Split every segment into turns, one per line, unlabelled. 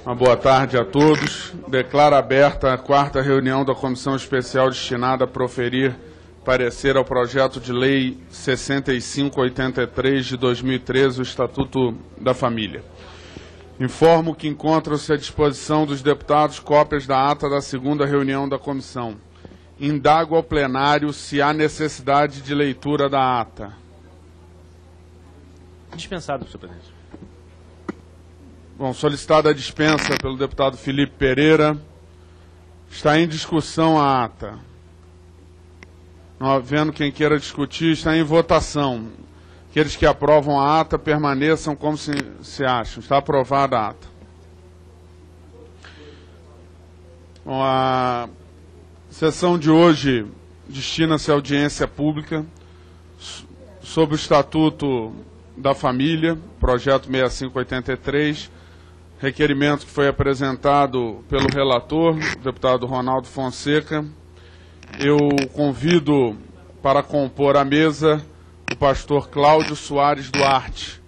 Uma boa tarde a todos. Declaro aberta a 4ª reunião da Comissão Especial destinada a proferir parecer ao projeto de lei 6583 de 2013, o Estatuto da Família. Informo que encontram-se à disposição dos deputados cópias da ata da 2ª reunião da comissão. Indago ao plenário se há necessidade de leitura da ata.
Dispensado, senhor presidente.
Bom, solicitada a dispensa pelo deputado Felipe Pereira. Está em discussão a ata. Não havendo quem queira discutir, está em votação. Aqueles que aprovam a ata permaneçam como se acham. Está aprovada a ata. Bom, a sessão de hoje destina-se à audiência pública sobre o Estatuto da Família, projeto 6583, requerimento que foi apresentado pelo relator, o deputado Ronaldo Fonseca. Eu convido para compor a mesa o pastor Cláudio Soares Duarte.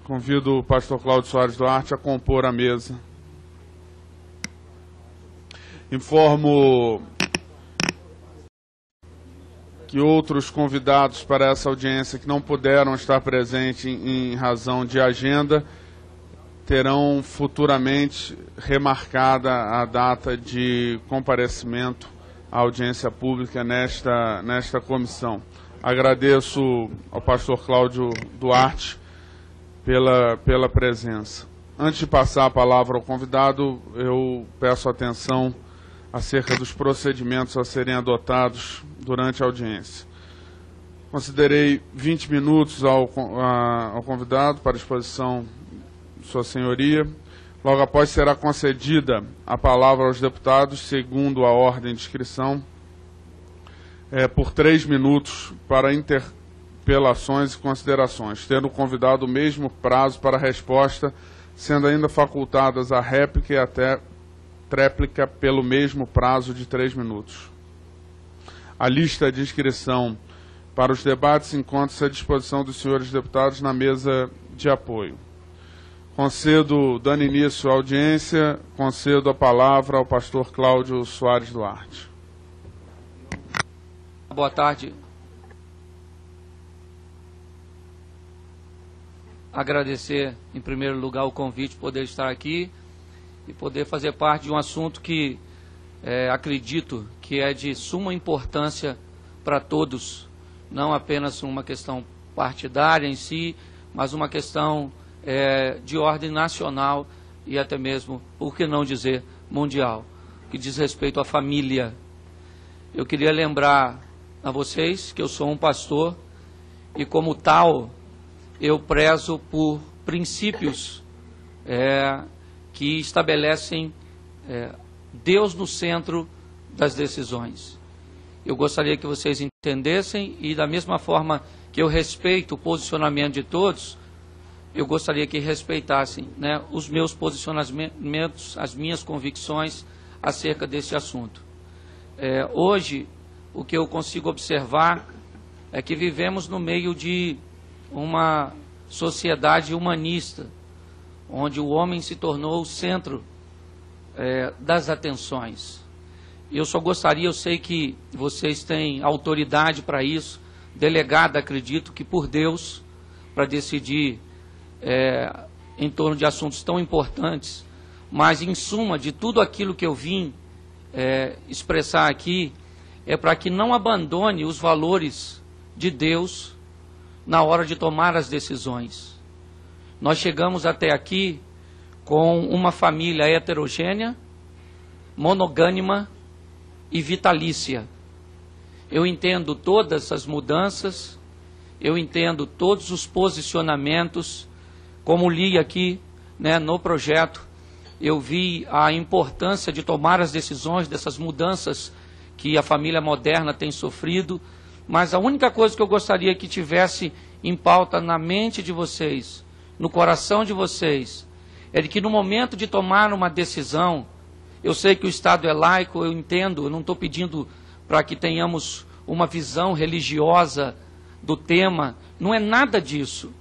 Convido o pastor Cláudio Soares Duarte a compor a mesa. Informo que outros convidados para essa audiência que não puderam estar presentes em razão de agenda terão futuramente remarcada a data de comparecimento à audiência pública nesta comissão. Agradeço ao pastor Cláudio Duarte pela presença. Antes de passar a palavra ao convidado, eu peço atenção acerca dos procedimentos a serem adotados durante a audiência. Considerei 20 minutos ao convidado para exposição de sua senhoria. Logo após será concedida a palavra aos deputados, segundo a ordem de inscrição, por 3 minutos para interpelações e considerações, tendo o convidado o mesmo prazo para a resposta, sendo ainda facultadas a réplica e até tréplica pelo mesmo prazo de 3 minutos. A lista de inscrição para os debates encontra-se à disposição dos senhores deputados na mesa de apoio. Dando início à audiência, concedo a palavra ao pastor Cláudio Soares Duarte.
Boa tarde. Agradecer, em primeiro lugar, o convite de poder estar aqui e poder fazer parte de um assunto que acredito que é de suma importância para todos, não apenas uma questão partidária em si, mas uma questão de ordem nacional e até mesmo, por que não dizer, mundial, que diz respeito à família. Eu queria lembrar a vocês que eu sou um pastor e, como tal, eu prezo por princípios que estabelecem Deus no centro das decisões. Eu gostaria que vocês entendessem e, da mesma forma que eu respeito o posicionamento de todos, eu gostaria que respeitassem, os meus posicionamentos, as minhas convicções acerca desse assunto. Hoje, o que eu consigo observar é que vivemos no meio de uma sociedade humanista, onde o homem se tornou o centro das atenções. Eu só gostaria, eu sei que vocês têm autoridade para isso, delegada, acredito que por Deus, para decidir em torno de assuntos tão importantes, mas em suma, de tudo aquilo que eu vim expressar aqui, é para que não abandone os valores de Deus na hora de tomar as decisões. Nós chegamos até aqui com uma família heterogênea, monogâmica e vitalícia. Eu entendo todas as mudanças, eu entendo todos os posicionamentos, como li aqui no projeto, eu vi a importância de tomar as decisões dessas mudanças que a família moderna tem sofrido, mas a única coisa que eu gostaria que tivesse em pauta na mente de vocês, no coração de vocês, é de que no momento de tomar uma decisão, eu sei que o Estado é laico, eu entendo, eu não estou pedindo para que tenhamos uma visão religiosa do tema, não é nada disso.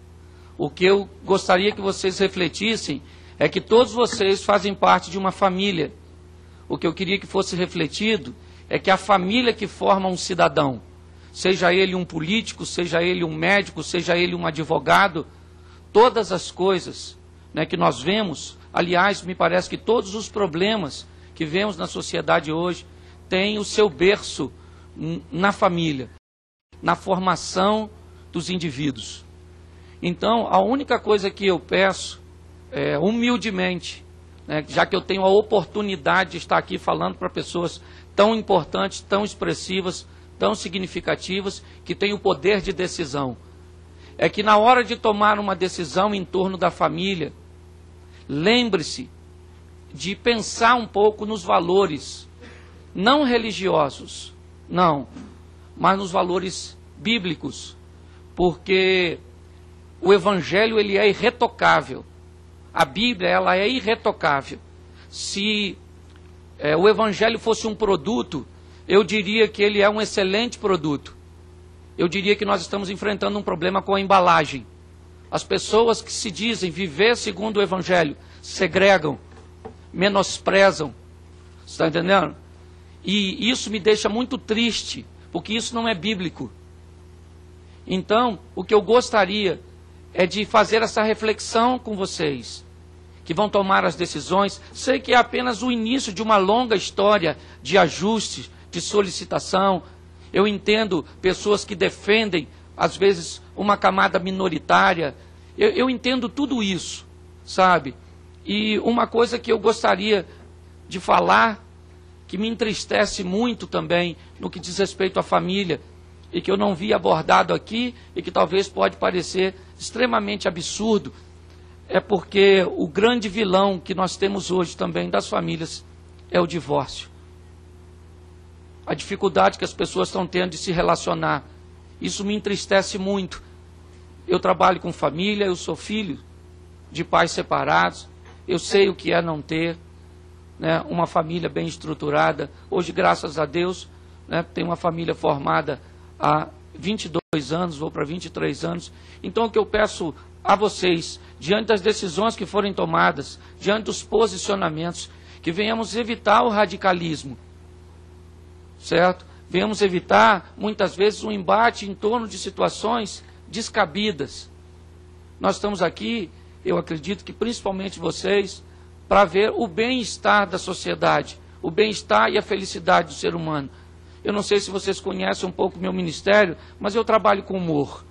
O que eu gostaria que vocês refletissem é que todos vocês fazem parte de uma família. O que eu queria que fosse refletido é que a família que forma um cidadão, seja ele um político, seja ele um médico, seja ele um advogado, todas as coisas, né, que nós vemos, aliás, me parece que todos os problemas que vemos na sociedade hoje têm o seu berço na família, na formação dos indivíduos. Então, a única coisa que eu peço, humildemente, né, já que eu tenho a oportunidade de estar aqui falando para pessoas tão importantes, tão expressivas, tão significativas, que têm o poder de decisão, é que na hora de tomar uma decisão em torno da família, lembre-se de pensar um pouco nos valores, não religiosos, não, mas nos valores bíblicos, porque o Evangelho ele é irretocável. A Bíblia ela é irretocável. Se o Evangelho fosse um produto, eu diria que ele é um excelente produto. Eu diria que nós estamos enfrentando um problema com a embalagem. As pessoas que se dizem viver segundo o Evangelho segregam, menosprezam. Você está entendendo? E isso me deixa muito triste, porque isso não é bíblico. Então, o que eu gostaria é de fazer essa reflexão com vocês, que vão tomar as decisões. Sei que é apenas o início de uma longa história de ajustes, de solicitação. Eu entendo pessoas que defendem, às vezes, uma camada minoritária. Eu entendo tudo isso, sabe? E uma coisa que eu gostaria de falar, que me entristece muito também, no que diz respeito à família, e que eu não vi abordado aqui, e que talvez pode parecer extremamente absurdo, é porque o grande vilão que nós temos hoje também das famílias é o divórcio. A dificuldade que as pessoas estão tendo de se relacionar. Isso me entristece muito. Eu trabalho com família, eu sou filho de pais separados, eu sei o que é não ter, né, uma família bem estruturada. Hoje, graças a Deus, né, tenho uma família formada há 22 anos, vou para 23 anos. Então, o que eu peço a vocês, diante das decisões que forem tomadas, diante dos posicionamentos, que venhamos evitar o radicalismo, certo? Venhamos evitar, muitas vezes, um embate em torno de situações descabidas. Nós estamos aqui, eu acredito que principalmente vocês, para ver o bem-estar da sociedade, o bem-estar e a felicidade do ser humano. Eu não sei se vocês conhecem um pouco o meu ministério, mas eu trabalho com humor.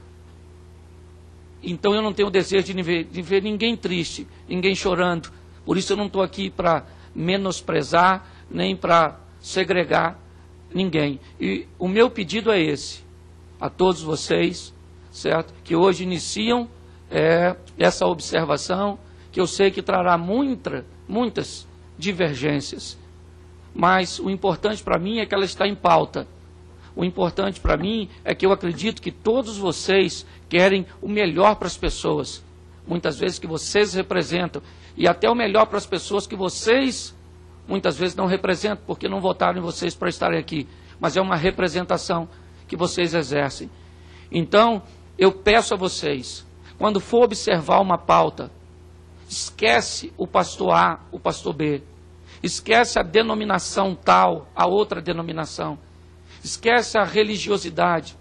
Então eu não tenho o desejo de ver ninguém triste, ninguém chorando. Por isso eu não estou aqui para menosprezar, nem para segregar ninguém. E o meu pedido é esse, a todos vocês, certo? Que hoje iniciam essa observação, que eu sei que trará muitas divergências. Mas o importante para mim é que ela está em pauta. O importante para mim é que eu acredito que todos vocês querem o melhor para as pessoas. Muitas vezes que vocês representam. E até o melhor para as pessoas que vocês muitas vezes não representam, porque não votaram em vocês para estarem aqui. Mas é uma representação que vocês exercem. Então, eu peço a vocês, quando for observar uma pauta, esquece o pastor A, o pastor B. Esquece a denominação tal, a outra denominação. Esquece a religiosidade.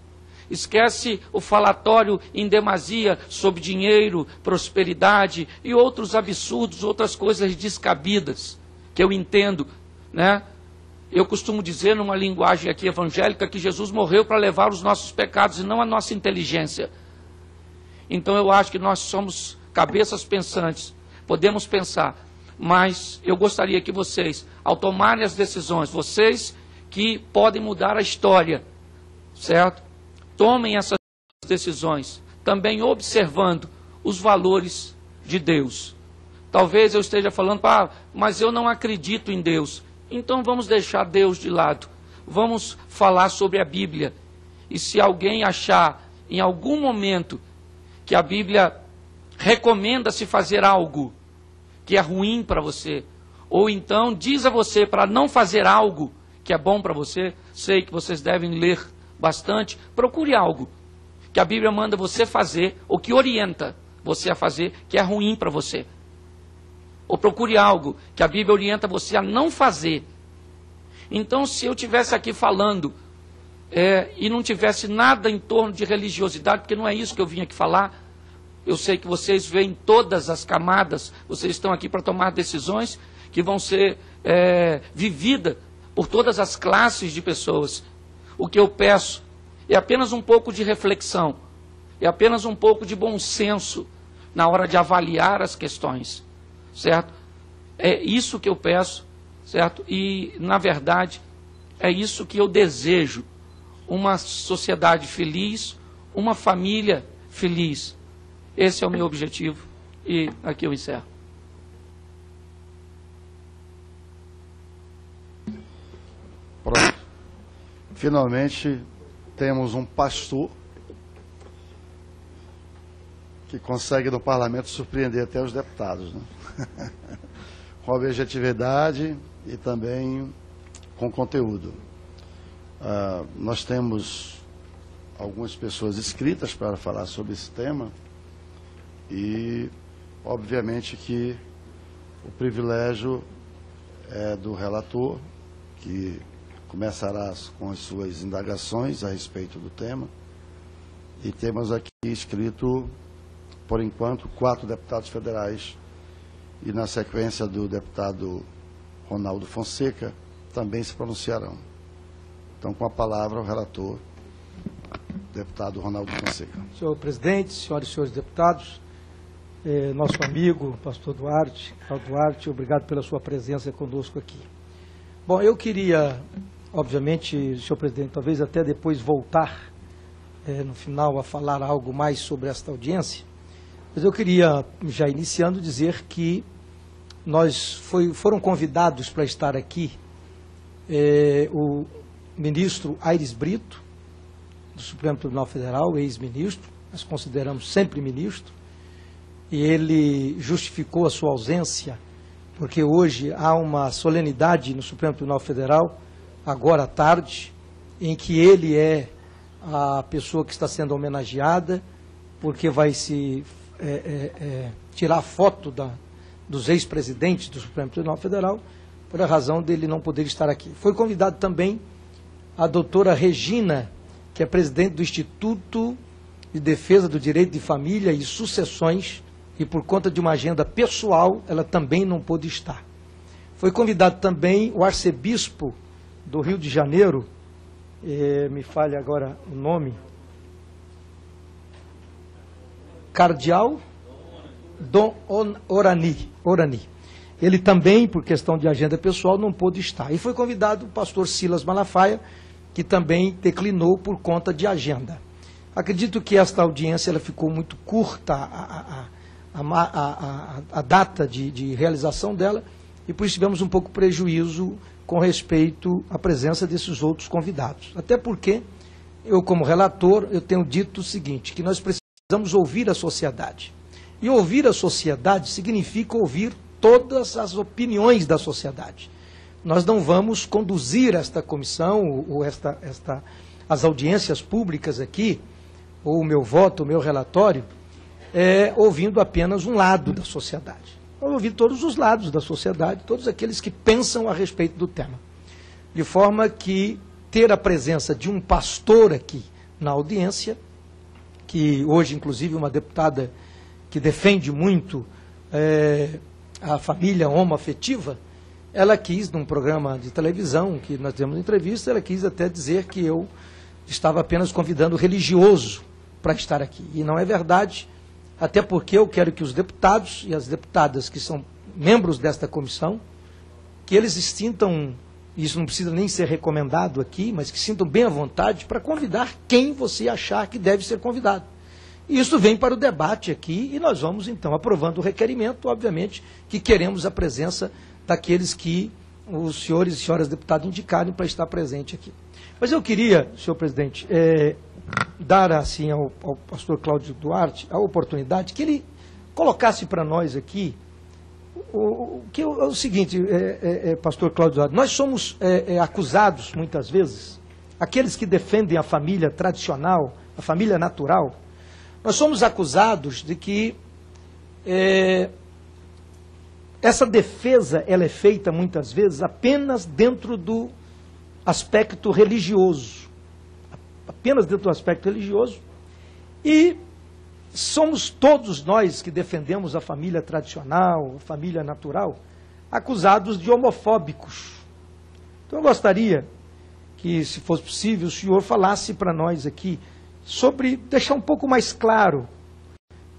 Esquece o falatório em demasia sobre dinheiro, prosperidade e outros absurdos, outras coisas descabidas, que eu entendo, né? Eu costumo dizer numa linguagem aqui evangélica que Jesus morreu para levar os nossos pecados e não a nossa inteligência. Então eu acho que nós somos cabeças pensantes, podemos pensar, mas eu gostaria que vocês, ao tomarem as decisões, vocês que podem mudar a história, certo? Tomem essas decisões, também observando os valores de Deus. Talvez eu esteja falando, mas eu não acredito em Deus. Então vamos deixar Deus de lado. Vamos falar sobre a Bíblia. E se alguém achar em algum momento que a Bíblia recomenda se fazer algo que é ruim para você, ou então diz a você para não fazer algo que é bom para você, sei que vocês devem ler bastante, procure algo que a Bíblia manda você fazer, ou que orienta você a fazer que é ruim para você. Ou procure algo que a Bíblia orienta você a não fazer. Então, se eu estivesse aqui falando e não tivesse nada em torno de religiosidade, porque não é isso que eu vim aqui falar, eu sei que vocês veem todas as camadas, vocês estão aqui para tomar decisões que vão ser vividas por todas as classes de pessoas. O que eu peço é apenas um pouco de reflexão, é apenas um pouco de bom senso na hora de avaliar as questões, certo? É isso que eu peço, certo? E, na verdade, é isso que eu desejo, uma sociedade feliz, uma família feliz. Esse é o meu objetivo e aqui eu encerro.
Pronto. Finalmente temos um pastor que consegue no parlamento surpreender até os deputados, né? Com objetividade e também com conteúdo. Nós temos algumas pessoas inscritas para falar sobre esse tema e, obviamente, que o privilégio é do relator, que começará com as suas indagações a respeito do tema. E temos aqui escrito, por enquanto, 4 deputados federais e, na sequência do deputado Ronaldo Fonseca, também se pronunciarão. Então, com a palavra, o relator, deputado Ronaldo Fonseca.
Senhor presidente, senhoras e senhores deputados, nosso amigo, pastor Duarte, Cláudio Duarte, obrigado pela sua presença conosco aqui. Bom, eu queria, obviamente, senhor presidente, talvez até depois voltar, no final, a falar algo mais sobre esta audiência, mas eu queria, já iniciando, dizer que foram convidados para estar aqui o ministro Aires Brito, do Supremo Tribunal Federal, ex-ministro, nós consideramos sempre ministro, e ele justificou a sua ausência, porque hoje há uma solenidade no Supremo Tribunal Federal, agora à tarde, em que ele é a pessoa que está sendo homenageada, porque vai se tirar foto dos ex-presidentes do Supremo Tribunal Federal, por a razão dele não poder estar aqui. Foi convidado também a doutora Regina, que é presidente do Instituto de Defesa do Direito de Família e Sucessões, e por conta de uma agenda pessoal, ela também não pôde estar. Foi convidado também o arcebispo do Rio de Janeiro, me falha agora o nome, Cardeal Dom Orani. Ele também, por questão de agenda pessoal, não pôde estar. E foi convidado o pastor Silas Malafaia, que também declinou por conta de agenda. Acredito que esta audiência ela ficou muito curta, a data de realização dela, e por isso tivemos um pouco prejuízo com respeito à presença desses outros convidados. Até porque, eu como relator, eu tenho dito o seguinte, que nós precisamos ouvir a sociedade. E ouvir a sociedade significa ouvir todas as opiniões da sociedade. Nós não vamos conduzir esta comissão, ou as audiências públicas aqui, ou o meu voto, o meu relatório, ouvindo apenas um lado da sociedade. Vamos ouvir todos os lados da sociedade, todos aqueles que pensam a respeito do tema. De forma que ter a presença de um pastor aqui na audiência, que hoje, inclusive, uma deputada que defende muito a família homoafetiva, ela quis, num programa de televisão, que nós temos entrevista, ela quis até dizer que eu estava apenas convidando o religioso para estar aqui. E não é verdade, até porque eu quero que os deputados e as deputadas que são membros desta comissão, que eles se sintam, isso não precisa nem ser recomendado aqui, mas que sintam bem à vontade para convidar quem você achar que deve ser convidado. E isso vem para o debate aqui e nós vamos, então, aprovando o requerimento, obviamente, que queremos a presença daqueles que os senhores e senhoras deputados indicarem para estar presente aqui. Mas eu queria, senhor presidente, dar assim ao pastor Cláudio Duarte a oportunidade que ele colocasse para nós aqui o seguinte, pastor Cláudio Duarte, nós somos acusados muitas vezes, aqueles que defendem a família tradicional, a família natural, nós somos acusados de que essa defesa ela é feita muitas vezes apenas dentro do aspecto religioso. Apenas dentro do aspecto religioso. E somos todos nós que defendemos a família tradicional, a família natural, acusados de homofóbicos. Então eu gostaria que, se fosse possível, o senhor falasse para nós aqui sobre, deixar um pouco mais claro,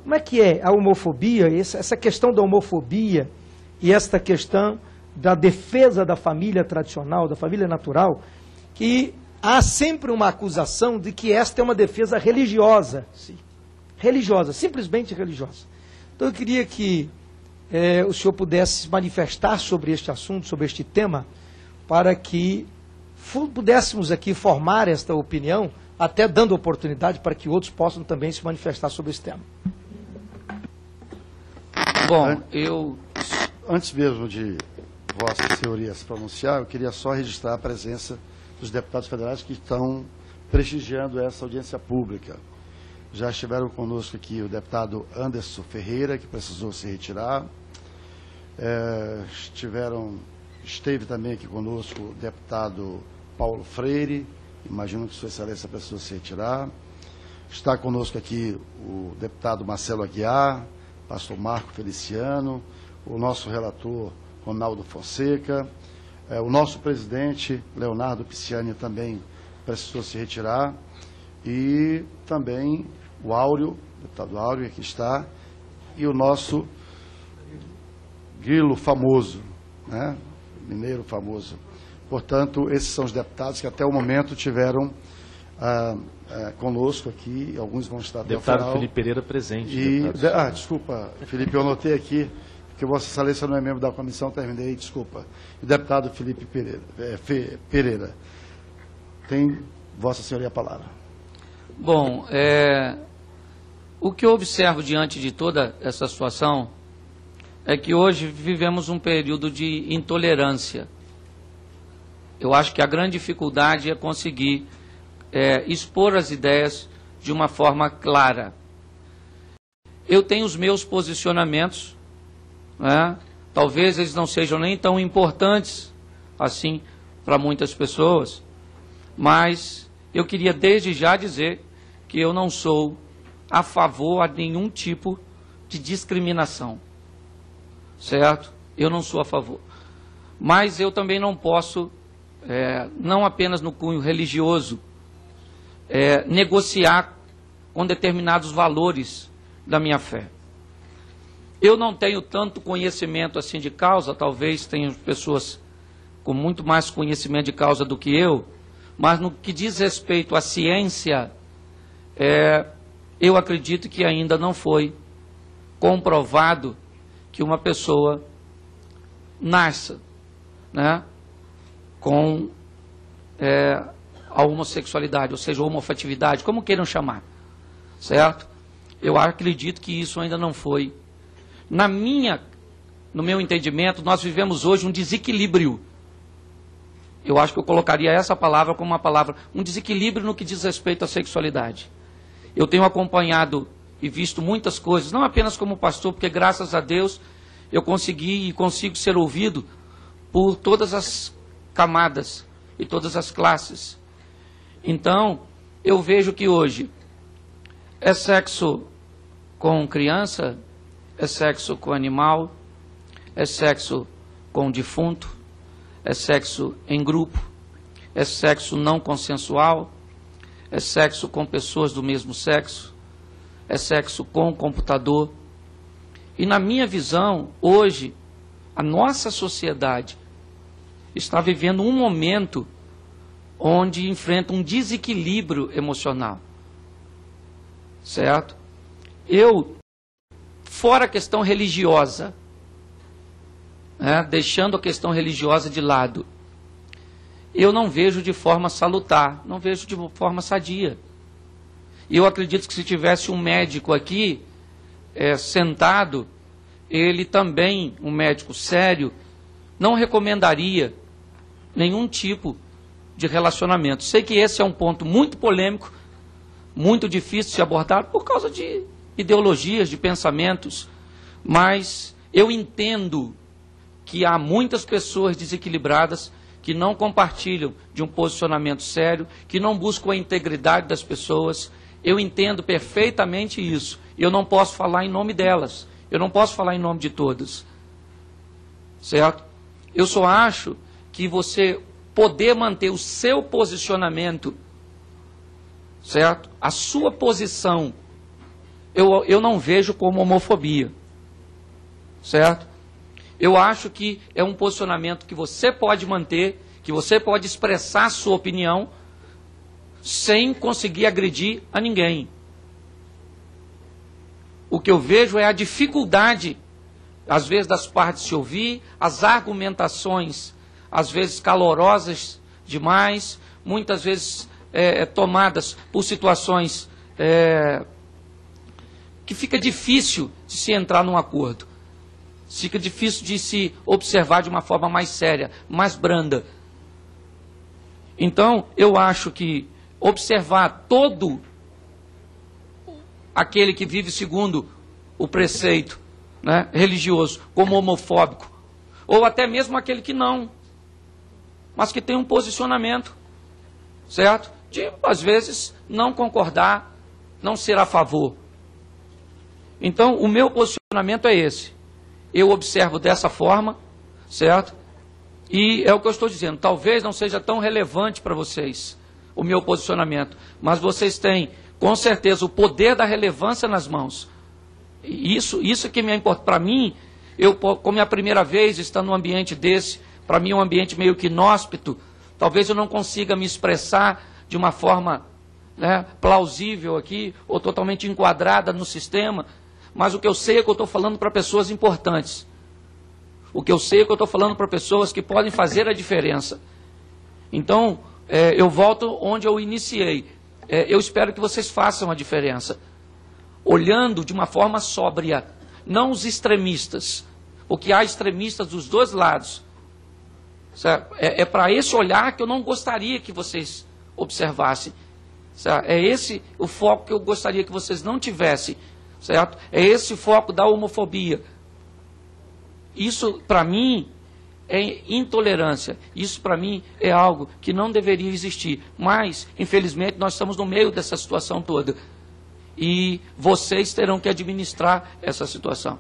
como é que é a homofobia, essa questão da homofobia e esta questão da defesa da família tradicional, da família natural, que há sempre uma acusação de que esta é uma defesa religiosa. Sim. Religiosa, simplesmente religiosa. Então eu queria que o senhor pudesse se manifestar sobre este assunto, sobre este tema, para que pudéssemos aqui formar esta opinião, até dando oportunidade para que outros possam também se manifestar sobre esse tema.
Bom,
Antes mesmo de Vossa Senhoria se pronunciar, eu queria só registrar a presença dos deputados federais que estão prestigiando essa audiência pública. Já estiveram conosco aqui o deputado Anderson Ferreira, que precisou se retirar. Esteve também aqui conosco o deputado Paulo Freire, imagino que Sua Excelência precisou se retirar. Está conosco aqui o deputado Marcelo Aguiar, pastor Marco Feliciano, o nosso relator Ronaldo Fonseca, o nosso presidente Leonardo Pisciani também precisou se retirar, e também o Áureo, o deputado Áureo, aqui está, e o nosso Grilo famoso, né? Mineiro famoso. Portanto, esses são os deputados que até o momento tiveram conosco aqui, alguns vão estar até o final.
Deputado Felipe Pereira presente.
Desculpa, Felipe, eu anotei aqui, porque Vossa Excelência não é membro da comissão, terminei, desculpa. O deputado Felipe Pereira. Tem Vossa Senhoria a palavra.
Bom, o que eu observo diante de toda essa situação é que hoje vivemos um período de intolerância. Eu acho que a grande dificuldade é conseguir expor as ideias de uma forma clara. Eu tenho os meus posicionamentos, né? Talvez eles não sejam nem tão importantes assim para muitas pessoas, mas eu queria desde já dizer que eu não sou a favor a nenhum tipo de discriminação, certo? Eu não sou a favor. Mas eu também não posso, não apenas no cunho religioso, negociar com determinados valores da minha fé. Eu não tenho tanto conhecimento assim de causa, talvez tenham pessoas com muito mais conhecimento de causa do que eu, mas no que diz respeito à ciência, eu acredito que ainda não foi comprovado que uma pessoa nasça, né, com a homossexualidade, ou seja, homofetividade, como queiram chamar, certo? Eu acredito que isso ainda não foi. No meu entendimento, nós vivemos hoje um desequilíbrio. Eu acho que eu colocaria essa palavra como uma palavra, um desequilíbrio no que diz respeito à sexualidade. Eu tenho acompanhado e visto muitas coisas, não apenas como pastor, porque graças a Deus eu consegui e consigo ser ouvido por todas as camadas e todas as classes. Então, eu vejo que hoje é sexo com criança, é sexo com animal, é sexo com defunto, é sexo em grupo, é sexo não consensual, é sexo com pessoas do mesmo sexo, é sexo com computador. E na minha visão, hoje, a nossa sociedade está vivendo um momento onde enfrenta um desequilíbrio emocional, certo? Fora a questão religiosa, deixando a questão religiosa de lado, eu não vejo de forma salutar, não vejo de forma sadia. E eu acredito que se tivesse um médico aqui, sentado, ele também, um médico sério, não recomendaria nenhum tipo de relacionamento. Sei que esse é um ponto muito polêmico, muito difícil de se abordar por causa de ideologias, de pensamentos, Mas eu entendo que há muitas pessoas desequilibradas que não compartilham de um posicionamento sério, que não buscam a integridade das pessoas. Eu entendo perfeitamente isso. Eu não posso falar em nome delas. Eu não posso falar em nome de todas. Certo? Eu só acho que você poder manter o seu posicionamento, certo? A sua posição, eu não vejo como homofobia. Certo? Eu acho que é um posicionamento que você pode manter, que você pode expressar a sua opinião sem conseguir agredir a ninguém. O que eu vejo é a dificuldade, às vezes, das partes se ouvir, as argumentações, às vezes, calorosas demais, muitas vezes tomadas por situações que fica difícil de se entrar num acordo. Fica difícil de se observar de uma forma mais séria, mais branda. Então, eu acho que observar todo aquele que vive segundo o preceito, né, religioso como homofóbico, ou até mesmo aquele que não, mas que tem um posicionamento, certo? De, às vezes, não concordar, não ser a favor. Então, o meu posicionamento é esse. Eu observo dessa forma, certo? E é o que eu estou dizendo, talvez não seja tão relevante para vocês o meu posicionamento, mas vocês têm, com certeza, o poder da relevância nas mãos. Isso que me importa. Para mim, como é a primeira vez estando num ambiente desse, para mim é um ambiente meio que inóspito, talvez eu não consiga me expressar de uma forma, né, plausível aqui, ou totalmente enquadrada no sistema, mas o que eu sei é que eu estou falando para pessoas importantes. O que eu sei é que eu estou falando para pessoas que podem fazer a diferença. Então, eu volto onde eu iniciei. Eu espero que vocês façam a diferença, olhando de uma forma sóbria, não os extremistas, porque há extremistas dos dois lados. Certo? É para esse olhar que eu não gostaria que vocês observassem. Certo? É esse o foco que eu gostaria que vocês não tivessem. Certo? É esse foco da homofobia. Isso, para mim, é intolerância. Isso, para mim, é algo que não deveria existir. Mas, infelizmente, nós estamos no meio dessa situação toda. E vocês terão que administrar essa situação.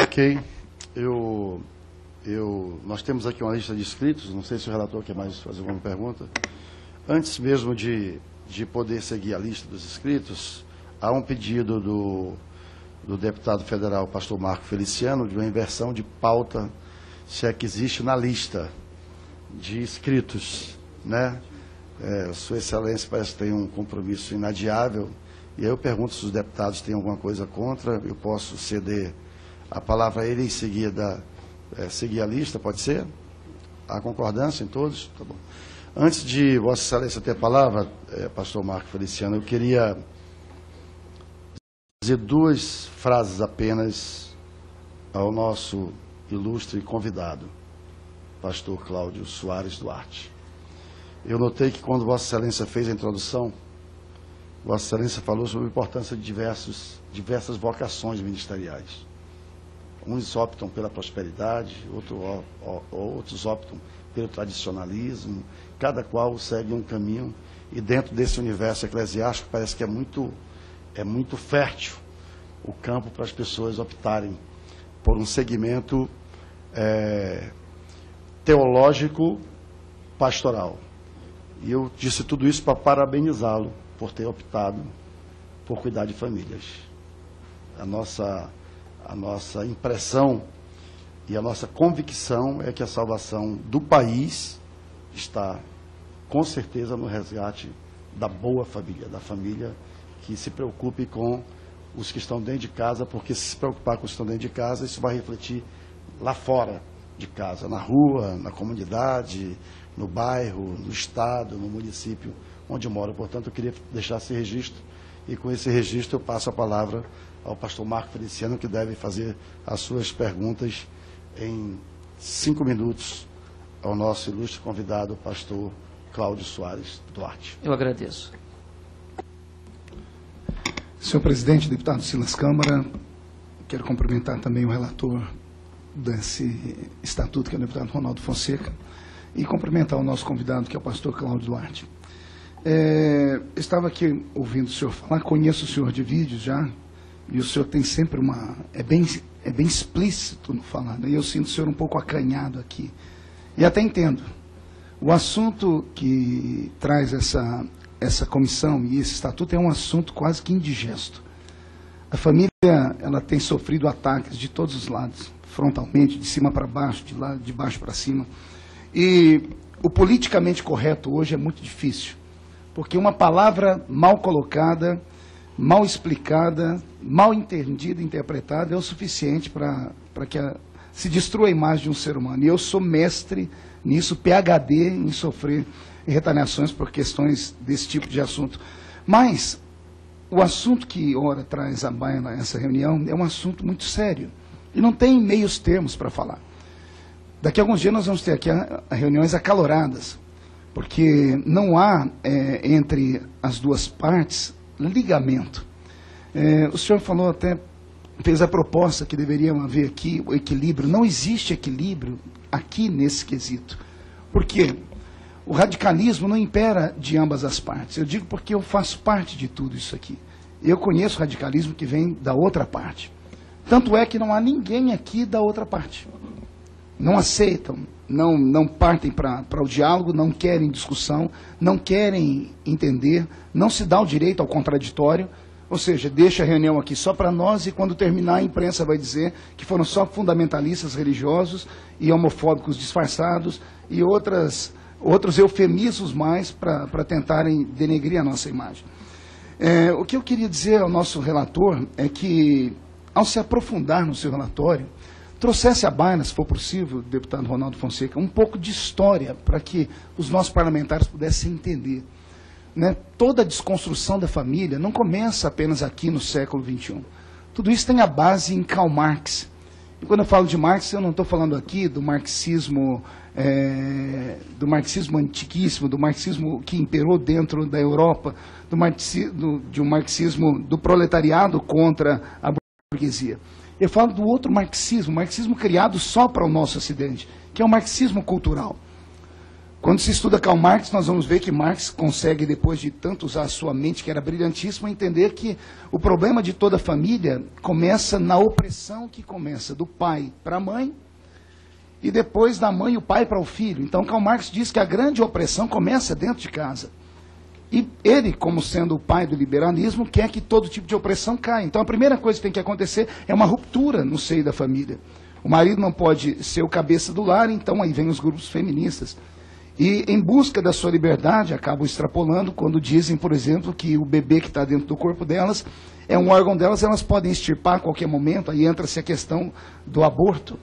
Ok. Nós temos aqui uma lista de inscritos. Não sei se o relator quer mais fazer alguma pergunta. Antes mesmo de poder seguir a lista dos inscritos, há um pedido do deputado federal, pastor Marco Feliciano, de uma inversão de pauta, se é que existe na lista de inscritos, né? Sua Excelência parece que tem um compromisso inadiável, e aí eu pergunto se os deputados têm alguma coisa contra, eu posso ceder a palavra a ele em seguida, seguir a lista, pode ser? Há concordância em todos? Tá bom. Antes de Vossa Excelência ter a palavra, pastor Marco Feliciano, eu queria dizer duas frases apenas ao nosso ilustre convidado, pastor Cláudio Soares Duarte. Eu notei que quando Vossa Excelência fez a introdução, Vossa Excelência falou sobre a importância de diversas vocações ministeriais. Uns optam pela prosperidade, outros optam pelo tradicionalismo, cada qual segue um caminho, e dentro desse universo eclesiástico parece que é muito fértil o campo para as pessoas optarem por um segmento teológico pastoral. E eu disse tudo isso para parabenizá-lo por ter optado por cuidar de famílias. A nossa impressão e a nossa convicção é que a salvação do país está, com certeza, no resgate da boa família, da família que se preocupe com os que estão dentro de casa, porque se preocupar com os que estão dentro de casa, isso vai refletir lá fora de casa, na rua, na comunidade, no bairro, no estado, no município onde moro. Portanto, eu queria deixar esse registro, e com esse registro eu passo a palavra ao pastor Marco Feliciano, que deve fazer as suas perguntas em 5 minutos ao nosso ilustre convidado, o pastor Cláudio Soares Duarte.
Eu agradeço.
Senhor presidente, deputado Silas Câmara, quero cumprimentar também o relator desse estatuto, que é o deputado Ronaldo Fonseca, e cumprimentar o nosso convidado, que é o pastor Cláudio Duarte. Estava aqui ouvindo o senhor falar, conheço o senhor de vídeos já, e o senhor tem sempre uma... É bem explícito no falar, né? E eu sinto o senhor um pouco acanhado aqui. E até entendo. O assunto que traz essa comissão e esse estatuto é um assunto quase que indigesto. A família, ela tem sofrido ataques de todos os lados, frontalmente, de cima para baixo, de baixo para cima. E o politicamente correto hoje é muito difícil, porque uma palavra mal colocada, mal explicada, mal entendida, interpretada, é o suficiente para que se destrua a imagem de um ser humano. E eu sou mestre nisso, PhD em sofrer retaliações por questões desse tipo de assunto. Mas o assunto que, ora, traz à baila essa reunião é um assunto muito sério. E não tem meios termos para falar. Daqui a alguns dias nós vamos ter aqui reuniões acaloradas, porque não há, entre as duas partes, ligamento. O senhor falou até, fez a proposta que deveria haver aqui o equilíbrio. Não existe equilíbrio aqui nesse quesito. Por quê? O radicalismo não impera de ambas as partes. Eu digo porque eu faço parte de tudo isso aqui. Eu conheço o radicalismo que vem da outra parte. Tanto é que não há ninguém aqui da outra parte. Não aceitam, não partem para o diálogo, não querem discussão, não querem entender, não se dá o direito ao contraditório, ou seja, deixa a reunião aqui só para nós e quando terminar a imprensa vai dizer que foram só fundamentalistas religiosos e homofóbicos disfarçados e outros eufemismos mais para tentarem denegrir a nossa imagem. O que eu queria dizer ao nosso relator é que, ao se aprofundar no seu relatório, trouxesse à baila, se for possível, deputado Ronaldo Fonseca, um pouco de história para que os nossos parlamentares pudessem entender. Né? Toda a desconstrução da família não começa apenas aqui no século XXI. Tudo isso tem a base em Karl Marx. E quando eu falo de Marx, eu não estou falando aqui do marxismo antiquíssimo, do marxismo que imperou dentro da Europa, de um marxismo do proletariado contra a burguesia. Eu falo do outro marxismo, marxismo criado só para o nosso Ocidente, que é o marxismo cultural. Quando se estuda Karl Marx, nós vamos ver que Marx consegue, depois de tanto usar a sua mente, que era brilhantíssima, entender que o problema de toda família começa na opressão que começa do pai para a mãe, e depois da mãe e o pai para o filho. Então Karl Marx diz que a grande opressão começa dentro de casa. E ele, como sendo o pai do liberalismo, quer que todo tipo de opressão caia. Então a primeira coisa que tem que acontecer é uma ruptura no seio da família. O marido não pode ser o cabeça do lar, então aí vem os grupos feministas. E em busca da sua liberdade, acabam extrapolando quando dizem, por exemplo, que o bebê que está dentro do corpo delas é um órgão delas, elas podem extirpar a qualquer momento, aí entra-se a questão do aborto.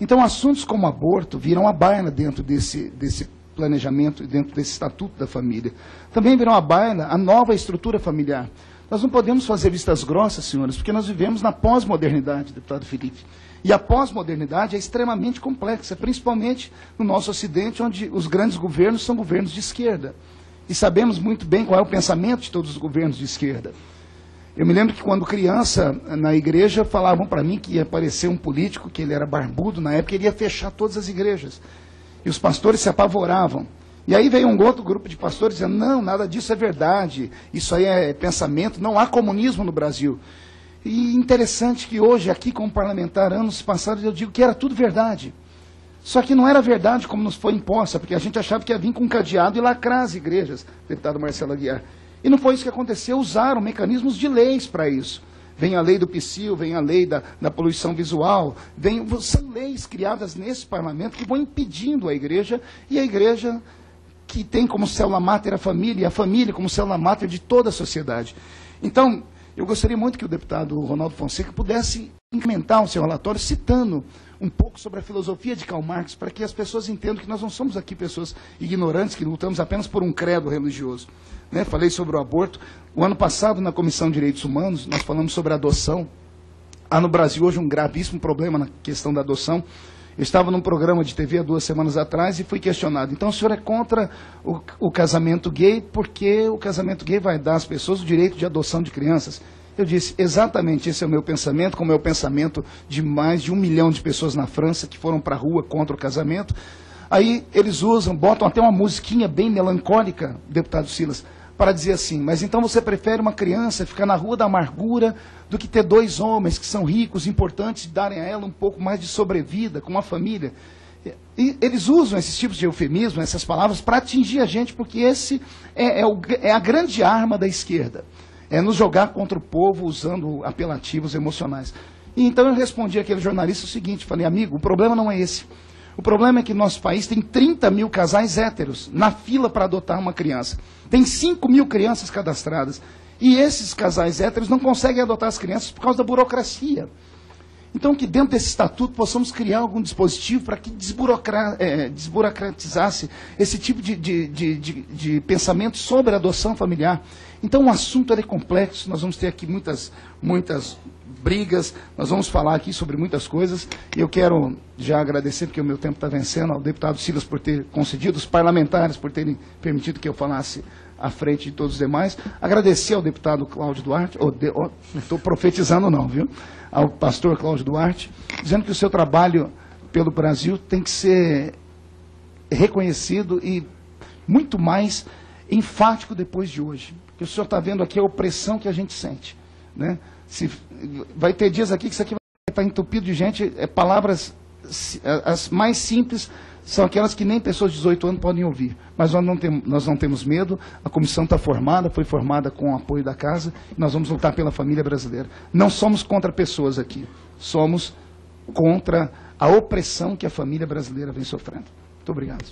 Então assuntos como aborto viram à baila dentro desse planejamento, dentro desse estatuto da família. Também virão à baila a nova estrutura familiar. Nós não podemos fazer vistas grossas, senhores, porque nós vivemos na pós-modernidade, deputado Felipe. E a pós-modernidade é extremamente complexa, principalmente no nosso Ocidente, onde os grandes governos são governos de esquerda. E sabemos muito bem qual é o pensamento de todos os governos de esquerda. Eu me lembro que quando criança, na igreja, falavam para mim que ia aparecer um político, que ele era barbudo, na época ele ia fechar todas as igrejas. E os pastores se apavoravam. E aí veio um outro grupo de pastores dizendo, não, nada disso é verdade, isso aí é pensamento, não há comunismo no Brasil. E interessante que hoje, aqui como parlamentar, anos passados, eu digo que era tudo verdade. Só que não era verdade como nos foi imposta, porque a gente achava que ia vir com um cadeado e lacrar as igrejas, deputado Marcelo Aguiar. E não foi isso que aconteceu, usaram mecanismos de leis para isso. Vem a lei do PSIL, vem a lei da poluição visual, são leis criadas nesse parlamento que vão impedindo a igreja, e a igreja que tem como célula máter a família, e a família como célula máter de toda a sociedade. Então, eu gostaria muito que o deputado Ronaldo Fonseca pudesse incrementar o seu relatório citando um pouco sobre a filosofia de Karl Marx, para que as pessoas entendam que nós não somos aqui pessoas ignorantes, que lutamos apenas por um credo religioso. Né? Falei sobre o aborto. O ano passado, na Comissão de Direitos Humanos, nós falamos sobre a adoção. Há no Brasil hoje um gravíssimo problema na questão da adoção. Eu estava num programa de TV há 2 semanas atrás e fui questionado. Então o senhor é contra o casamento gay porque o casamento gay vai dar às pessoas o direito de adoção de crianças. Eu disse, exatamente esse é o meu pensamento, como é o pensamento de mais de 1 milhão de pessoas na França que foram para a rua contra o casamento. Aí eles botam até uma musiquinha bem melancólica, deputado Silas, para dizer assim, mas então você prefere uma criança ficar na rua da amargura do que ter 2 homens que são ricos, importantes, e darem a ela um pouco mais de sobrevida com uma família. E eles usam esses tipos de eufemismo, essas palavras, para atingir a gente, porque esse é a grande arma da esquerda. É nos jogar contra o povo usando apelativos emocionais. E então eu respondi àquele jornalista o seguinte, falei, amigo, o problema não é esse. O problema é que nosso país tem 30 mil casais héteros na fila para adotar uma criança. Tem 5 mil crianças cadastradas. E esses casais héteros não conseguem adotar as crianças por causa da burocracia. Então, que dentro desse estatuto possamos criar algum dispositivo para que desburocratizasse esse tipo de pensamento sobre a adoção familiar. Então, o assunto é complexo, nós vamos ter aqui muitas brigas, nós vamos falar aqui sobre muitas coisas, e eu quero já agradecer, porque o meu tempo está vencendo, ao deputado Silas por ter concedido, os parlamentares por terem permitido que eu falasse à frente de todos os demais, agradecer ao deputado Cláudio Duarte, não estou profetizando não, viu? Ao pastor Cláudio Duarte, dizendo que o seu trabalho pelo Brasil tem que ser reconhecido e muito mais enfático depois de hoje, porque o senhor está vendo aqui a opressão que a gente sente, né? Vai ter dias aqui que isso aqui vai estar entupido de gente, palavras as mais simples são aquelas que nem pessoas de 18 anos podem ouvir. Mas nós não temos medo, a comissão está formada, foi formada com o apoio da casa, e nós vamos lutar pela família brasileira. Não somos contra pessoas aqui, somos contra a opressão que a família brasileira vem sofrendo. Muito obrigado.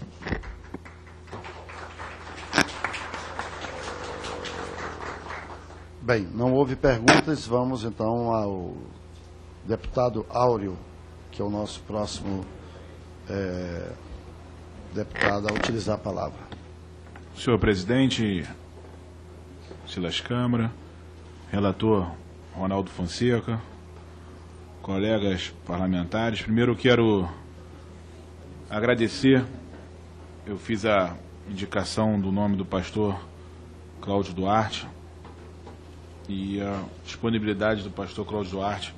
Bem, não houve perguntas, vamos então ao deputado Áureo, que é o nosso próximo deputado a utilizar a palavra.
Senhor presidente, Silas Câmara, relator Ronaldo Fonseca, colegas parlamentares, primeiro eu quero agradecer, eu fiz a indicação do nome do pastor Cláudio Duarte e a disponibilidade do pastor Cláudio Duarte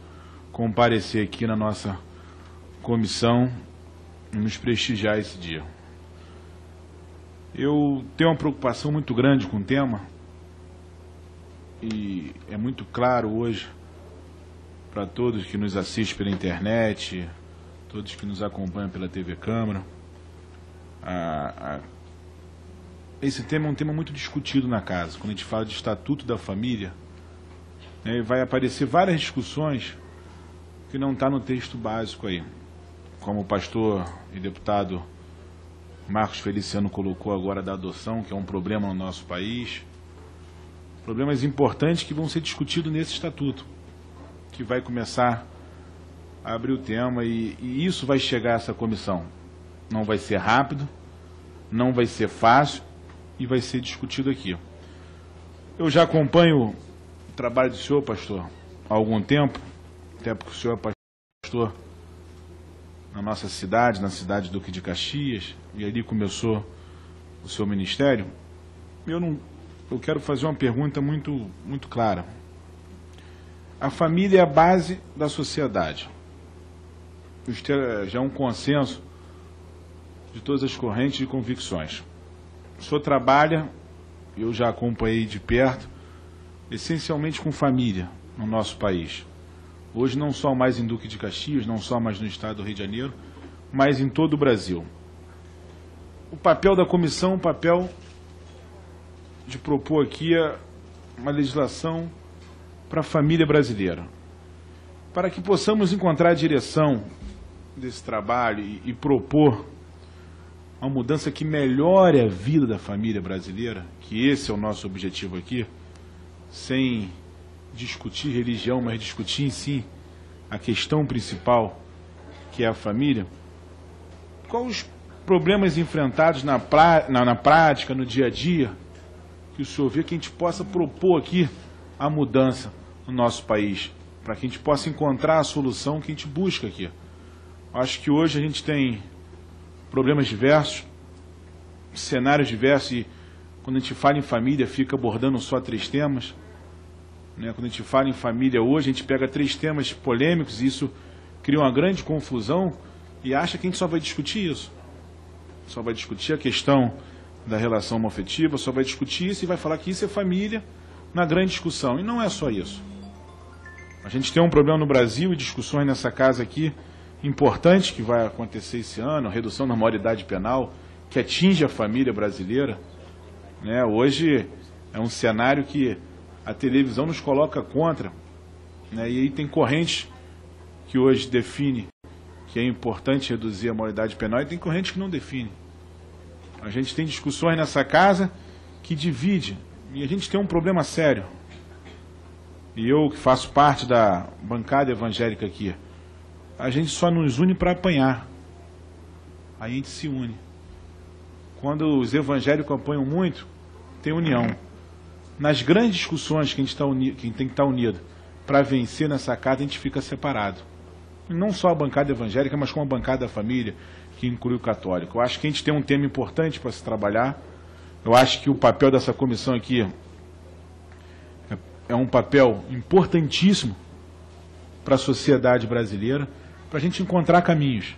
comparecer aqui na nossa comissão e nos prestigiar esse dia. Eu tenho uma preocupação muito grande com o tema e é muito claro hoje para todos que nos assistem pela internet, todos que nos acompanham pela TV Câmara. Esse tema é um tema muito discutido na casa. Quando a gente fala de Estatuto da Família, né, vai aparecer várias discussões que não está no texto básico aí. Como o pastor e deputado Marcos Feliciano colocou agora da adoção, que é um problema no nosso país. Problemas importantes que vão ser discutidos nesse estatuto, que vai começar a abrir o tema e isso vai chegar a essa comissão. Não vai ser rápido, não vai ser fácil e vai ser discutido aqui. Eu já acompanho o trabalho do senhor, pastor, há algum tempo, até porque o senhor é pastor na nossa cidade, na cidade do Duque de Caxias, e ali começou o seu ministério. Eu quero fazer uma pergunta muito clara. A família é a base da sociedade. Já é um consenso de todas as correntes e convicções. O senhor trabalha, eu já acompanhei de perto, essencialmente com família no nosso país. Hoje não só mais em Duque de Caxias, não só mais no estado do Rio de Janeiro, mas em todo o Brasil. O papel da comissão é um papel de propor aqui uma legislação para a família brasileira. Para que possamos encontrar a direção desse trabalho e propor uma mudança que melhore a vida da família brasileira, que esse é o nosso objetivo aqui, sem discutir religião, mas discutir em si a questão principal, que é a família. Quais os problemas enfrentados na prática, no dia a dia, que o senhor vê que a gente possa propor aqui a mudança no nosso país, para que a gente possa encontrar a solução que a gente busca aqui. Acho que hoje a gente tem problemas diversos, cenários diversos, e quando a gente fala em família fica abordando só 3 temas. né? Quando a gente fala em família hoje, a gente pega 3 temas polêmicos e isso cria uma grande confusão e acha que a gente só vai discutir isso. Só vai discutir a questão da relação homoafetiva, só vai discutir isso e vai falar que isso é família na grande discussão. E não é só isso. A gente tem um problema no Brasil e discussões nessa casa aqui importantes que vai acontecer esse ano, a redução da maioridade penal, que atinge a família brasileira, né? Hoje é um cenário que a televisão nos coloca contra, né? E aí tem correntes que hoje define que é importante reduzir a maioridade penal e tem correntes que não define. A gente tem discussões nessa casa que divide e a gente tem um problema sério. E eu que faço parte da bancada evangélica aqui, a gente só nos une para apanhar. Aí a gente se une. Quando os evangélicos apanham muito, tem união. Nas grandes discussões que a gente tem que estar unido para vencer nessa casa, a gente fica separado. E não só a bancada evangélica, mas como a bancada da família, que inclui o católico. Eu acho que a gente tem um tema importante para se trabalhar. Eu acho que o papel dessa comissão aqui é um papel importantíssimo para a sociedade brasileira, para a gente encontrar caminhos.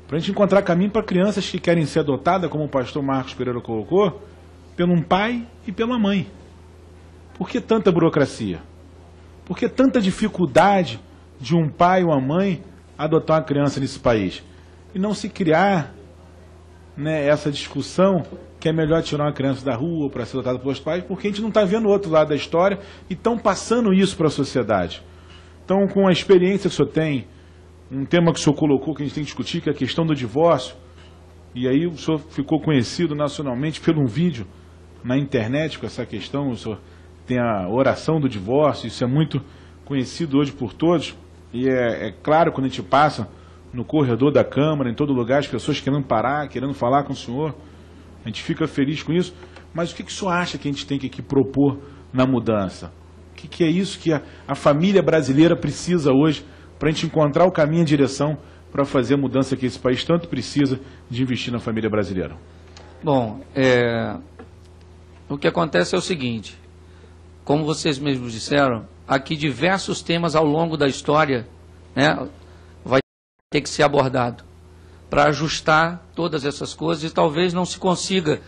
Para a gente encontrar caminho para crianças que querem ser adotadas, como o pastor Marcos Pereira colocou, pelo um pai e pela mãe. Por que tanta burocracia? Por que tanta dificuldade de um pai ou uma mãe adotar uma criança nesse país? E não se criar, né, essa discussão que é melhor tirar uma criança da rua para ser adotada pelos pais, porque a gente não está vendo o outro lado da história e estão passando isso para a sociedade. Então, com a experiência que o senhor tem, um tema que o senhor colocou que a gente tem que discutir, que é a questão do divórcio, e aí o senhor ficou conhecido nacionalmente por um vídeo na internet com essa questão, o senhor tem a oração do divórcio, isso é muito conhecido hoje por todos, e é claro, quando a gente passa no corredor da Câmara, em todo lugar, as pessoas querendo parar, querendo falar com o senhor, a gente fica feliz com isso, mas o que o senhor acha que a gente tem que propor na mudança? O que é isso que a família brasileira precisa hoje para a gente encontrar o caminho e a direção para fazer a mudança que esse país tanto precisa de investir na família brasileira?
Bom, o que acontece é o seguinte, como vocês mesmos disseram, aqui diversos temas ao longo da história, né, vai ter que ser abordado para ajustar todas essas coisas e talvez não se consiga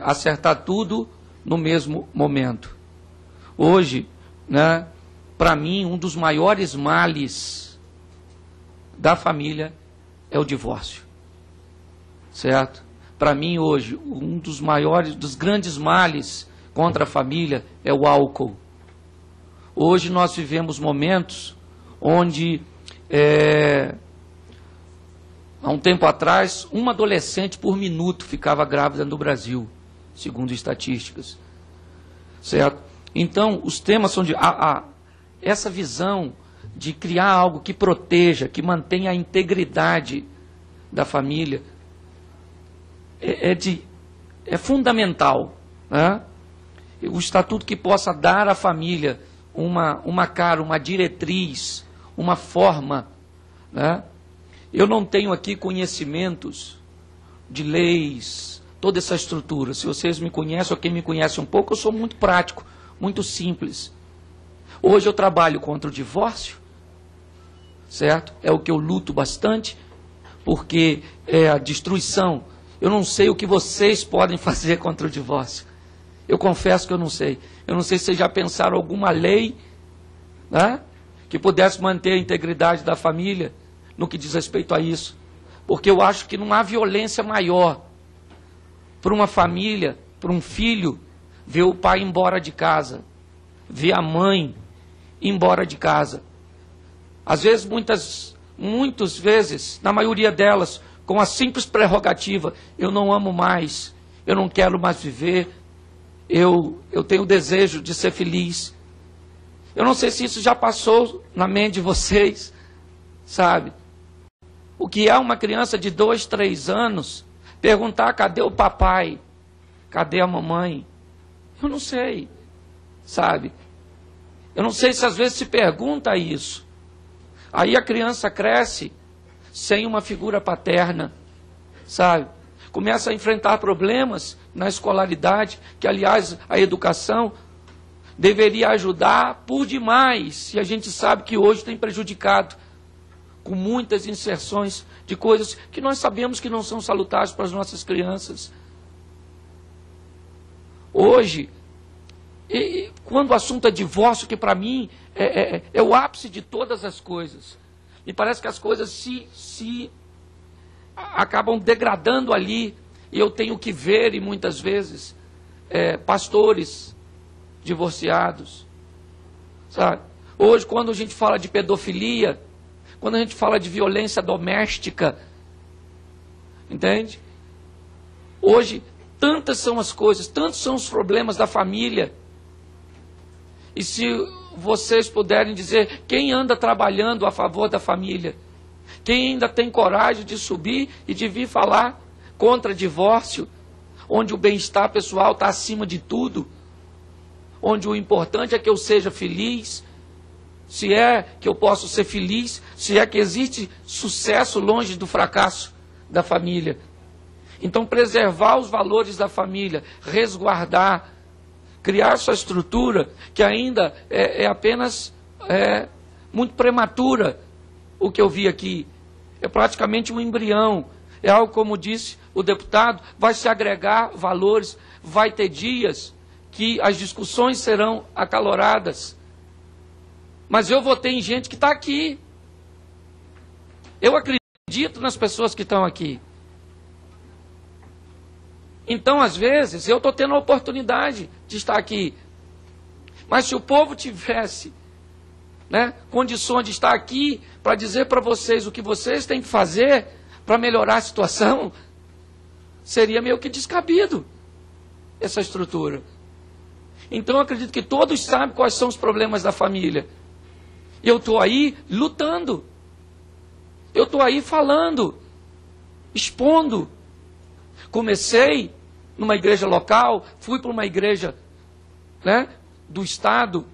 acertar tudo no mesmo momento. Hoje, né, para mim, um dos maiores males da família é o divórcio, certo? Para mim, hoje, um dos maiores, dos grandes males contra a família é o álcool. Hoje nós vivemos momentos onde, há um tempo atrás, uma adolescente por minuto ficava grávida no Brasil, segundo estatísticas, certo? Então, os temas são de... essa visão de criar algo que proteja, que mantenha a integridade da família, é fundamental, né? O estatuto que possa dar à família uma cara, uma diretriz, uma forma, né? Eu não tenho aqui conhecimentos de leis, toda essa estrutura. Se vocês me conhecem, ou quem me conhece um pouco, eu sou muito prático, muito simples. Hoje eu trabalho contra o divórcio, certo? É o que eu luto bastante, porque é a destruição. Eu não sei o que vocês podem fazer contra o divórcio. Eu confesso que eu não sei. Eu não sei se vocês já pensaram alguma lei, né, que pudesse manter a integridade da família no que diz respeito a isso. Porque eu acho que não há violência maior para uma família, para um filho, ver o pai embora de casa, ver a mãe embora de casa. Às vezes, muitas vezes, na maioria delas, com a simples prerrogativa, eu não amo mais, eu não quero mais viver, eu tenho o desejo de ser feliz. Eu não sei se isso já passou na mente de vocês, sabe? O que é uma criança de 2, 3 anos perguntar cadê o papai, cadê a mamãe? Eu não sei, sabe? Eu não sei se às vezes se pergunta isso. Aí a criança cresce sem uma figura paterna, sabe? Começa a enfrentar problemas na escolaridade, que aliás a educação deveria ajudar por demais, e a gente sabe que hoje tem prejudicado, com muitas inserções de coisas que nós sabemos que não são salutares para as nossas crianças. Hoje, quando o assunto é divórcio, que para mim é o ápice de todas as coisas, me parece que as coisas se acabam degradando ali, e eu tenho que ver, e muitas vezes, pastores divorciados, sabe? Hoje, quando a gente fala de pedofilia, quando a gente fala de violência doméstica, entende? Hoje, tantas são as coisas, tantos são os problemas da família. E se vocês puderem dizer, quem anda trabalhando a favor da família? Quem ainda tem coragem de subir e de vir falar contra divórcio, onde o bem-estar pessoal está acima de tudo, onde o importante é que eu seja feliz, se é que eu posso ser feliz, se é que existe sucesso longe do fracasso da família. Então, preservar os valores da família, resguardar, criar sua estrutura, que ainda é apenas muito prematura, o que eu vi aqui. É praticamente um embrião. É algo, como disse o deputado, vai se agregar valores, vai ter dias que as discussões serão acaloradas. Mas eu votei em gente que está aqui. Eu acredito nas pessoas que estão aqui. Então, às vezes, eu estou tendo a oportunidade de estar aqui. Mas se o povo tivesse, condições de estar aqui para dizer para vocês o que vocês têm que fazer para melhorar a situação, seria meio que descabido essa estrutura. Então, eu acredito que todos sabem quais são os problemas da família. E eu estou aí lutando. Eu estou aí falando, expondo. Comecei numa igreja local, fui para uma igreja do Estado,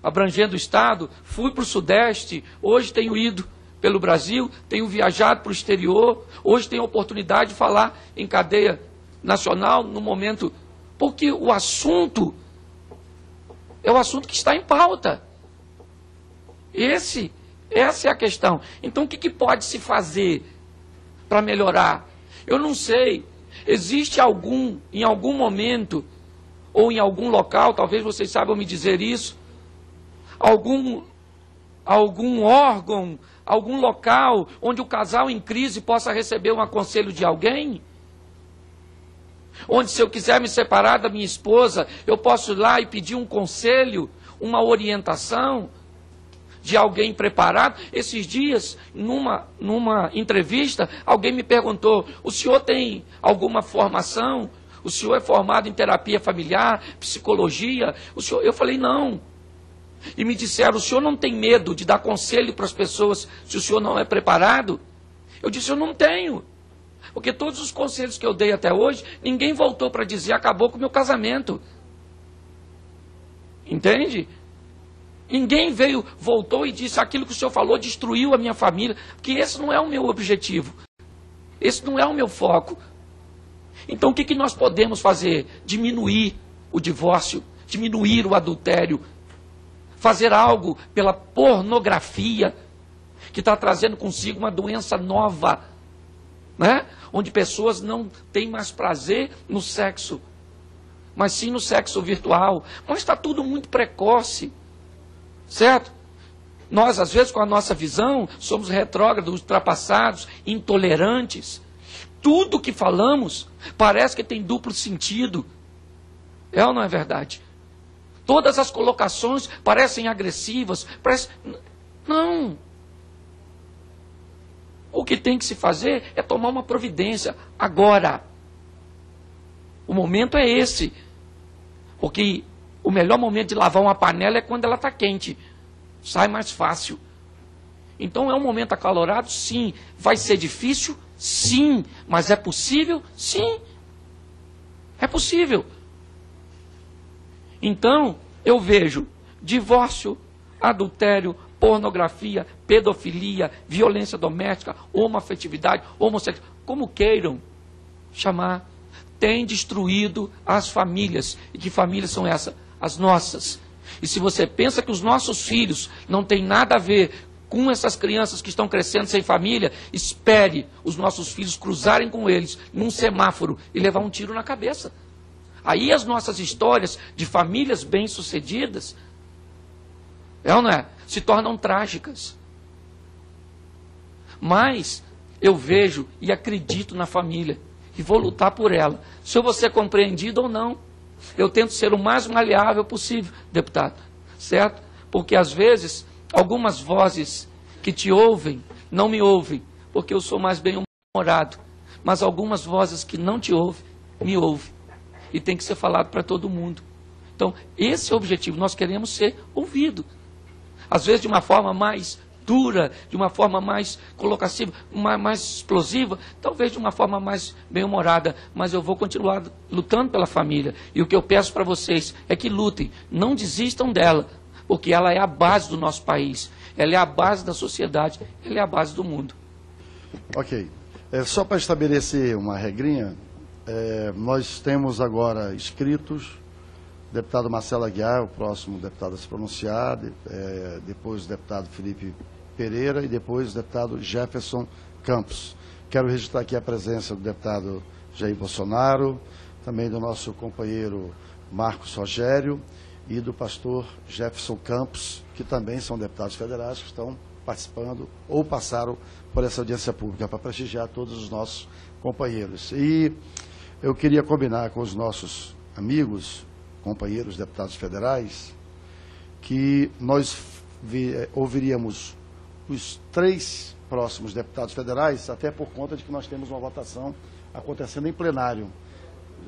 abrangendo o Estado, fui para o Sudeste, hoje tenho ido pelo Brasil, tenho viajado para o exterior, hoje tenho a oportunidade de falar em cadeia nacional, no momento, porque o assunto é o assunto que está em pauta. Essa é a questão. Então, o que pode se fazer para melhorar? Eu não sei. Existe em algum momento, ou em algum local, talvez vocês saibam me dizer isso, algum órgão, algum local onde o casal em crise possa receber um aconselho de alguém? Onde, se eu quiser me separar da minha esposa, eu posso ir lá e pedir um conselho, uma orientação de alguém preparado? Esses dias, numa entrevista, alguém me perguntou, o senhor tem alguma formação? O senhor é formado em terapia familiar, psicologia? Eu falei, não. E me disseram, o senhor não tem medo de dar conselho para as pessoas se o senhor não é preparado? Eu disse, eu não tenho. Porque todos os conselhos que eu dei até hoje, ninguém voltou para dizer, acabou com o meu casamento. Entende? Ninguém voltou e disse, aquilo que o senhor falou destruiu a minha família, porque esse não é o meu objetivo, esse não é o meu foco. Então o que nós podemos fazer? Diminuir o divórcio, diminuir o adultério, fazer algo pela pornografia, que está trazendo consigo uma doença nova, onde pessoas não têm mais prazer no sexo, mas sim no sexo virtual. Mas está tudo muito precoce. Certo? Nós, às vezes, com a nossa visão, somos retrógrados, ultrapassados, intolerantes. Tudo que falamos parece que tem duplo sentido. É ou não é verdade? Todas as colocações parecem agressivas. Não. O que tem que se fazer é tomar uma providência agora. O momento é esse. Porque o melhor momento de lavar uma panela é quando ela está quente. Sai mais fácil. Então é um momento acalorado? Sim. Vai ser difícil? Sim. Mas é possível? Sim. É possível. Então, eu vejo divórcio, adultério, pornografia, pedofilia, violência doméstica, homoafetividade, homossexualidade, como queiram chamar, tem destruído as famílias. E que famílias são essas? As nossas. E se você pensa que os nossos filhos não têm nada a ver com essas crianças que estão crescendo sem família, espere os nossos filhos cruzarem com eles num semáforo e levar um tiro na cabeça. Aí as nossas histórias de famílias bem-sucedidas, ou não é? Se tornam trágicas. Mas eu vejo e acredito na família e vou lutar por ela. Se eu vou ser compreendido ou não. Eu tento ser o mais maleável possível, deputado. Certo? Porque às vezes algumas vozes que te ouvem não me ouvem, porque eu sou mais bem-humorado. Mas algumas vozes que não te ouvem, me ouvem. E tem que ser falado para todo mundo. Então, esse é o objetivo. Nós queremos ser ouvidos. Às vezes de uma forma mais dura, de uma forma mais colocativa, mais explosiva, talvez de uma forma mais bem-humorada, mas eu vou continuar lutando pela família. E o que eu peço para vocês é que lutem, não desistam dela, porque ela é a base do nosso país, ela é a base da sociedade, ela é a base do mundo.
Ok. Só para estabelecer uma regrinha, nós temos agora inscritos o deputado Marcelo Aguiar, o próximo deputado a se pronunciar, depois o deputado Felipe Pereira e depois o deputado Jefferson Campos. Quero registrar aqui a presença do deputado Jair Bolsonaro, também do nosso companheiro Marcos Rogério e do pastor Jefferson Campos, que também são deputados federais que estão participando ou passaram por essa audiência pública, para prestigiar todos os nossos companheiros. E eu queria combinar com os nossos amigos, companheiros deputados federais, que nós ouviríamos os 3 próximos deputados federais, até por conta de que nós temos uma votação acontecendo em plenário,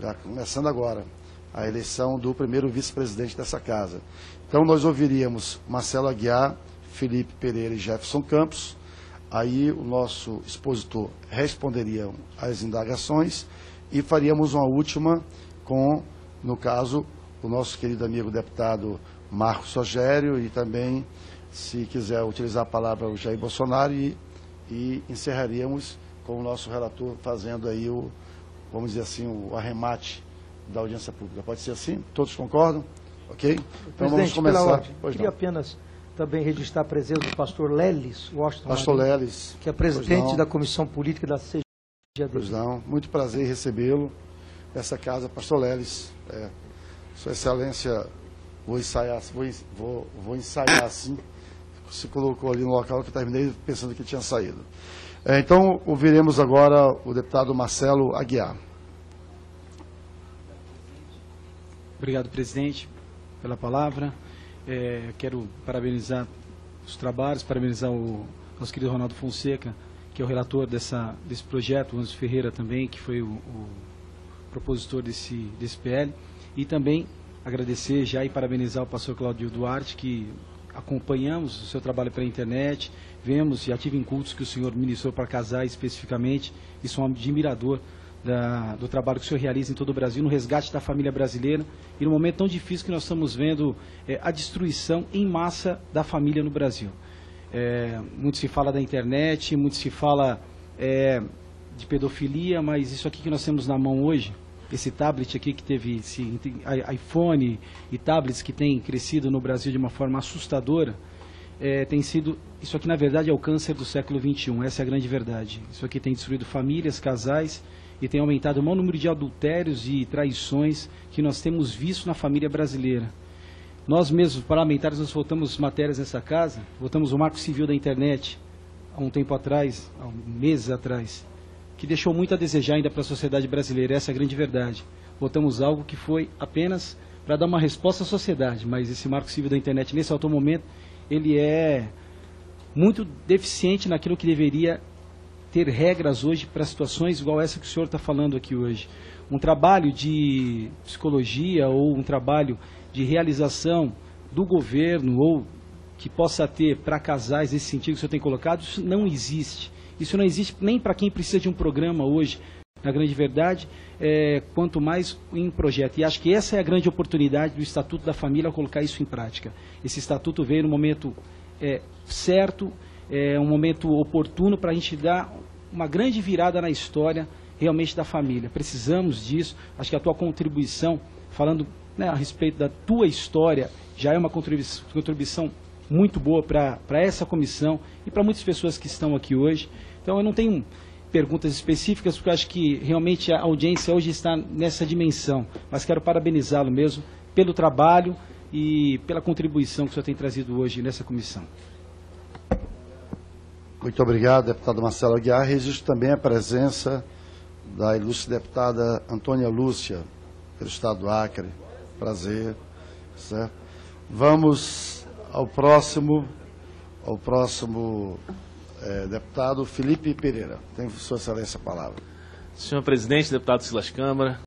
já começando agora, a eleição do primeiro vice-presidente dessa casa. Então nós ouviríamos Marcelo Aguiar, Felipe Pereira e Jefferson Campos, aí o nosso expositor responderia às indagações e faríamos uma última com, no caso, o nosso querido amigo deputado Marcos Rogério e também, se quiser utilizar a palavra, o Jair Bolsonaro e encerraríamos com o nosso relator fazendo aí vamos dizer assim, o arremate da audiência pública. Pode ser assim? Todos concordam? Ok? Então vamos começar.
Queria apenas também registrar a presença do pastor Lelis Washington,
pastor Lelis,
que é presidente da Comissão Política da CGAD.
Pois não, muito prazer em recebê-lo nessa casa, pastor Lelis. Sua Excelência, vou ensaiar assim, se colocou ali no local que eu terminei pensando que tinha saído. Então, ouviremos agora o deputado Marcelo Aguiar.
Obrigado, presidente, pela palavra. Quero parabenizar os trabalhos, parabenizar o nosso querido Ronaldo Fonseca, que é o relator desse projeto, o Anderson Ferreira também, que foi o propositor desse PL, e também agradecer já e parabenizar o pastor Cláudio Duarte, que acompanhamos o seu trabalho pela internet, vemos e tive em cultos que o senhor ministrou para casais especificamente, e sou um admirador do trabalho que o senhor realiza em todo o Brasil, no resgate da família brasileira, e no momento tão difícil que nós estamos vendo a destruição em massa da família no Brasil. Muito se fala da internet, muito se fala de pedofilia, mas isso aqui que nós temos na mão hoje, esse tablet aqui que teve esse iPhone e tablets que tem crescido no Brasil de uma forma assustadora, tem sido, isso aqui na verdade é o câncer do século XXI, essa é a grande verdade. Isso aqui tem destruído famílias, casais, e tem aumentado o maior número de adultérios e traições que nós temos visto na família brasileira. Nós mesmos, parlamentares, nós votamos matérias nessa casa, votamos o Marco Civil da Internet há um tempo atrás, há meses atrás, que deixou muito a desejar ainda para a sociedade brasileira, essa é a grande verdade. Votamos algo que foi apenas para dar uma resposta à sociedade, mas esse Marco Civil da Internet, nesse atual momento, ele é muito deficiente naquilo que deveria ter regras hoje para situações igual essa que o senhor está falando aqui hoje. Um trabalho de psicologia ou um trabalho de realização do governo ou que possa ter para casais esse sentido que o senhor tem colocado, isso não existe. Isso não existe nem para quem precisa de um programa hoje, na grande verdade, quanto mais em projeto. E acho que essa é a grande oportunidade do Estatuto da Família ao colocar isso em prática. Esse Estatuto veio no momento certo, um momento oportuno para a gente dar uma grande virada na história realmente da família. Precisamos disso. Acho que a tua contribuição, falando a respeito da tua história já é uma contribuição muito boa para essa comissão e para muitas pessoas que estão aqui hoje. Então eu não tenho perguntas específicas, porque eu acho que realmente a audiência hoje está nessa dimensão, mas quero parabenizá-lo mesmo pelo trabalho e pela contribuição que o senhor tem trazido hoje nessa comissão.
Muito obrigado, deputado Marcelo Aguiar. Registro também a presença da ilustre deputada Antônia Lúcia, pelo Estado do Acre. Prazer. Certo? Vamos ao próximo deputado Felipe Pereira. Tem Sua Excelência a palavra.
Senhor presidente, deputado Silas Câmara,